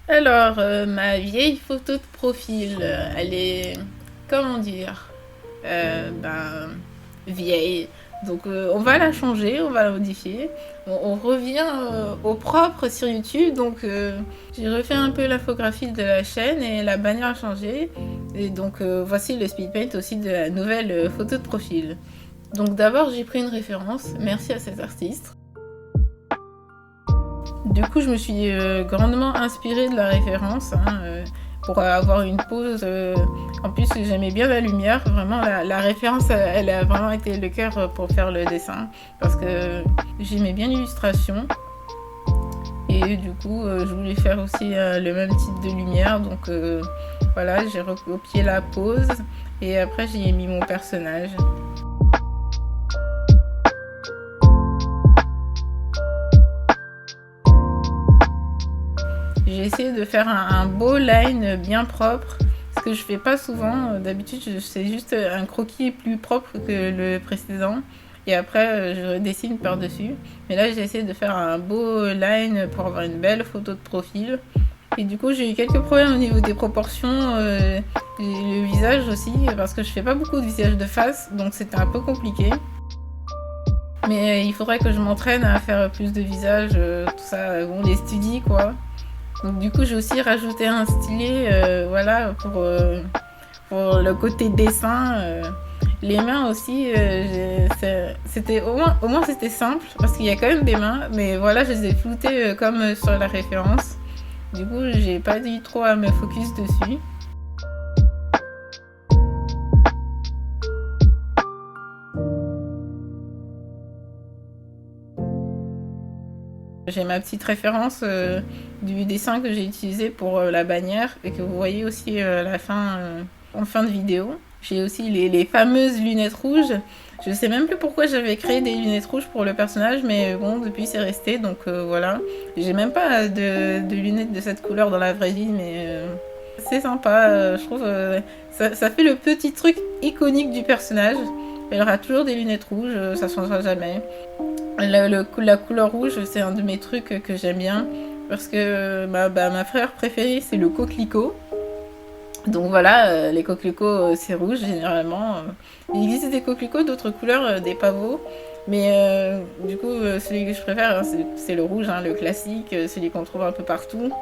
Alors, ma vieille photo de profil, elle est, comment dire, ben, vieille. Donc, on va la changer, on va la modifier. On revient au propre sur YouTube. Donc, j'ai refait un peu l'infographie de la chaîne et la bannière a changé. Et donc, voici le speed paint aussi de la nouvelle photo de profil. Donc, d'abord, j'ai pris une référence. Merci à cet artiste. Du coup, je me suis grandement inspirée de la référence pour avoir une pose. En plus, j'aimais bien la lumière. Vraiment, la référence, elle a vraiment été le cœur pour faire le dessin. Parce que j'aimais bien l'illustration. Et du coup, je voulais faire aussi le même type de lumière. Donc voilà, j'ai recopié la pose. Et après, j'y ai mis mon personnage. J'ai essayé de faire un beau line bien propre, ce que je fais pas souvent. D'habitude, c'est juste un croquis plus propre que le précédent. Et après, je redessine par-dessus. Mais là, j'ai essayé de faire un beau line pour avoir une belle photo de profil. Et du coup, j'ai eu quelques problèmes au niveau des proportions, le visage aussi, parce que je fais pas beaucoup de visage de face, donc c'était un peu compliqué. Mais il faudrait que je m'entraîne à faire plus de visages, tout ça, bon, les studies quoi. Donc du coup, j'ai aussi rajouté un stylet, voilà, pour le côté dessin. Les mains aussi, c'était au moins c'était simple parce qu'il y a quand même des mains, mais voilà, je les ai floutées comme sur la référence. Du coup, j'ai pas dit trop à me focus dessus. J'ai ma petite référence du dessin que j'ai utilisé pour la bannière et que vous voyez aussi à la fin, en fin de vidéo. J'ai aussi les fameuses lunettes rouges. Je sais même plus pourquoi j'avais créé des lunettes rouges pour le personnage, mais bon, depuis c'est resté, donc voilà. J'ai même pas de lunettes de cette couleur dans la vraie vie, mais c'est sympa. Je trouve ça fait le petit truc iconique du personnage. Elle aura toujours des lunettes rouges, ça changera jamais. La couleur rouge, c'est un de mes trucs que j'aime bien parce que ma fleur préférée, c'est le coquelicot. Donc voilà, les coquelicots, c'est rouge généralement. Il existe des coquelicots d'autres couleurs, des pavots. Mais du coup, celui que je préfère, hein, c'est le rouge, hein, le classique, celui qu'on trouve un peu partout.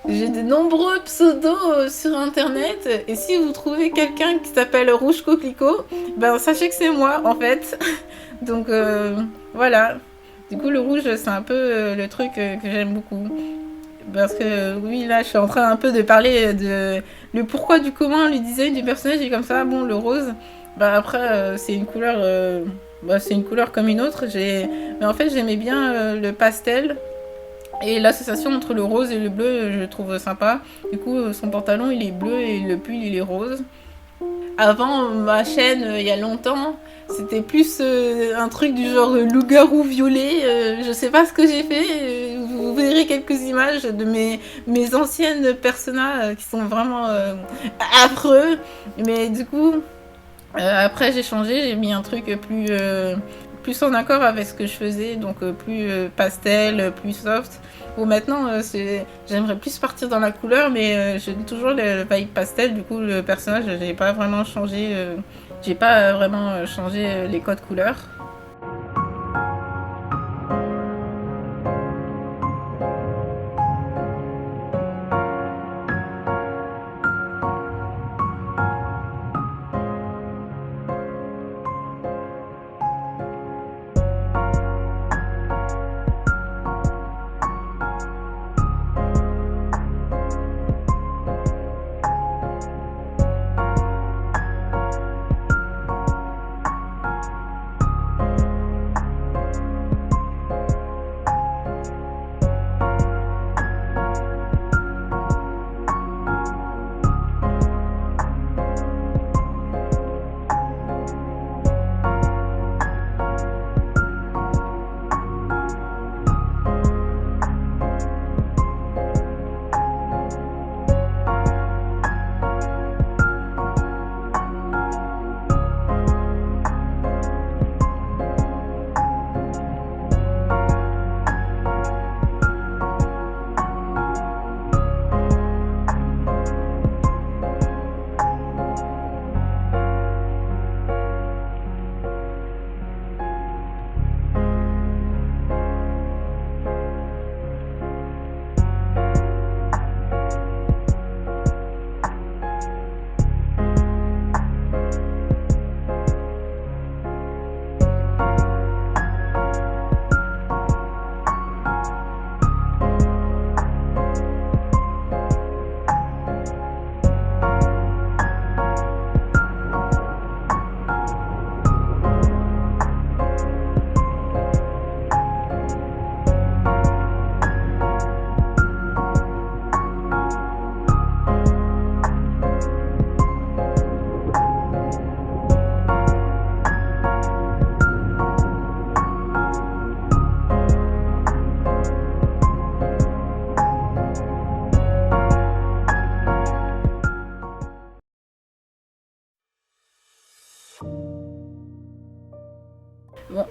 J'ai de nombreux pseudos sur internet et si vous trouvez quelqu'un qui s'appelle Rouge Coquelicot, ben sachez que c'est moi en fait. Donc voilà. Du coup, le rouge, c'est un peu le truc que j'aime beaucoup. Parce que oui, là, je suis en train un peu de parler de le pourquoi du comment, le design du personnage et comme ça. Bon, le rose, bah après, c'est une couleur, c'est une couleur comme une autre. Mais en fait, j'aimais bien le pastel. Et l'association entre le rose et le bleu, je trouve sympa. Du coup, son pantalon, il est bleu et le pull, il est rose. Avant, ma chaîne, il y a longtemps, c'était plus un truc du genre loup-garou violet. Je sais pas ce que j'ai fait. Vous verrez quelques images de mes anciennes personas qui sont vraiment affreux. Mais du coup, après j'ai changé, j'ai mis un truc plus en accord avec ce que je faisais, donc plus pastel, plus soft. Bon, maintenant, j'aimerais plus partir dans la couleur, mais j'ai toujours le vibe pastel. Du coup, le personnage, j'ai pas vraiment changé. J'ai pas vraiment changé les codes couleurs.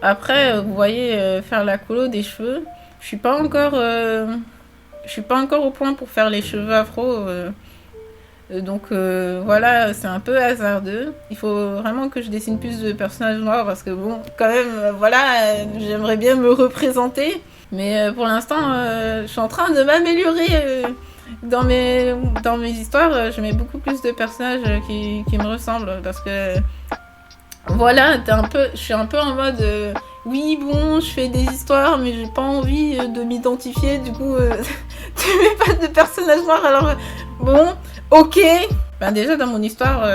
Après, vous voyez, faire la colo des cheveux, je suis pas encore au point pour faire les cheveux afro. Donc voilà, c'est un peu hasardeux. Il faut vraiment que je dessine plus de personnages noirs parce que bon, quand même, voilà, j'aimerais bien me représenter. Mais pour l'instant, je suis en train de m'améliorer. Dans mes histoires, je mets beaucoup plus de personnages qui me ressemblent parce que voilà, je suis un peu en mode oui, bon, je fais des histoires, mais j'ai pas envie de m'identifier, du coup, tu mets pas de personnage noir, alors bon, ok. Ben déjà, dans mon histoire,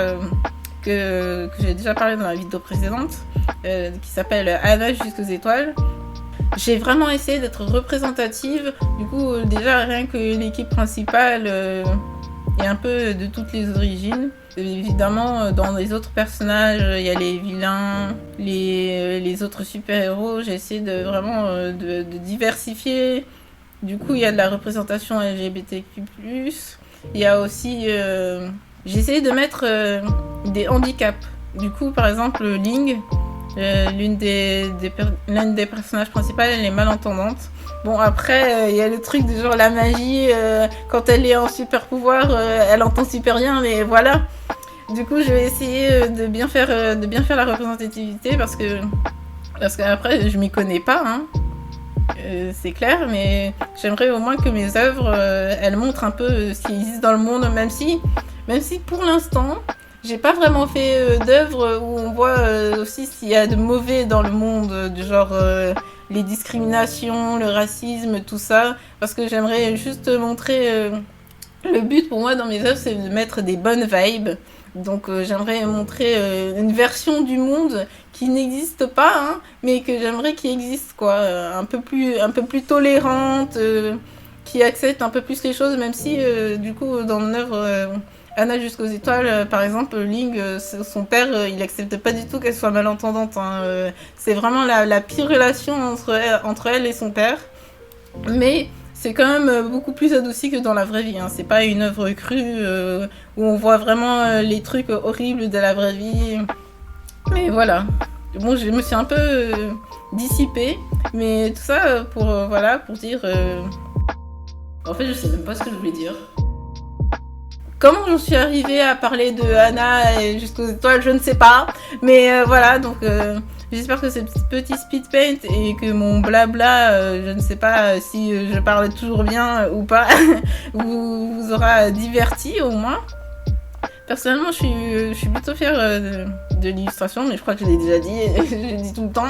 que j'ai déjà parlé dans la vidéo précédente, qui s'appelle Anna jusqu'aux étoiles, j'ai vraiment essayé d'être représentative. Du coup, déjà, rien que l'équipe principale et un peu de toutes les origines. Évidemment, dans les autres personnages, il y a les vilains, les autres super-héros. J'ai essayé de vraiment de diversifier. Du coup, il y a de la représentation LGBTQ+. Il y a aussi... j'ai essayé de mettre des handicaps. Du coup, par exemple, Ling, l'une des personnages principaux, elle est malentendante. Bon, après, il y a le truc de genre la magie, quand elle est en super pouvoir, elle entend super bien, mais voilà. Du coup, je vais essayer de bien faire la représentativité parce qu'après, je m'y connais pas, hein. C'est clair, mais j'aimerais au moins que mes œuvres, elles montrent un peu ce qui existe dans le monde, même si pour l'instant, j'ai pas vraiment fait d'œuvres où on voit aussi s'il y a de mauvais dans le monde, du genre les discriminations, le racisme, tout ça, parce que j'aimerais juste montrer... le but pour moi dans mes œuvres, c'est de mettre des bonnes vibes. Donc j'aimerais montrer une version du monde qui n'existe pas, hein, mais que j'aimerais qu'il existe, quoi. Un peu plus tolérante, qui accepte un peu plus les choses, même si du coup dans mon œuvre... Anna jusqu'aux étoiles, par exemple, Ling, son père, il accepte pas du tout qu'elle soit malentendante, hein. C'est vraiment la pire relation entre elle et son père. Mais c'est quand même beaucoup plus adouci que dans la vraie vie, hein. C'est pas une œuvre crue où on voit vraiment les trucs horribles de la vraie vie. Mais voilà. Bon, je me suis un peu dissipée, mais tout ça pour dire... En fait, je sais même pas ce que je voulais dire. Comment j'en suis arrivée à parler de Anna et jusqu'aux étoiles, je ne sais pas. Mais voilà, donc j'espère que ce petit speed paint et que mon blabla, je ne sais pas si je parle toujours bien ou pas, vous aura diverti au moins. Personnellement, je suis plutôt fière de l'illustration, mais je crois que je l'ai déjà dit, je le dis tout le temps.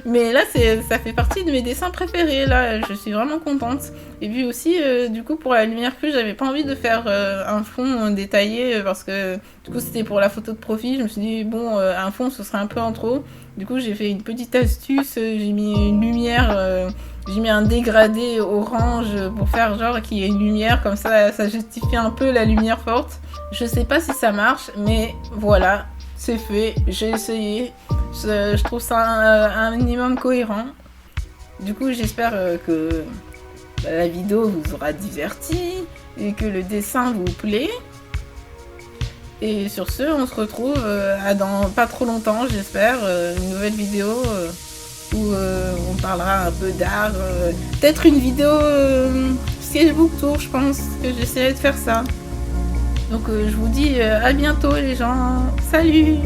Mais là, ça fait partie de mes dessins préférés, là, je suis vraiment contente. Et puis aussi, du coup, pour la lumière crue, j'avais pas envie de faire un fond détaillé, parce que du coup, c'était pour la photo de profil. Je me suis dit, bon, un fond, ce serait un peu en trop. Du coup, j'ai fait une petite astuce, j'ai mis une lumière... j'ai mis un dégradé orange pour faire genre qu'il y ait une lumière, comme ça justifie un peu la lumière forte. Je sais pas si ça marche, mais voilà, c'est fait, j'ai essayé. Je trouve ça un minimum cohérent. Du coup, j'espère que la vidéo vous aura diverti et que le dessin vous plaît. Et sur ce, on se retrouve dans pas trop longtemps, j'espère, une nouvelle vidéo où on parlera un peu d'art. Peut-être une vidéo sketchbook tour, je pense que j'essaierai de faire ça. Donc je vous dis à bientôt les gens. Salut!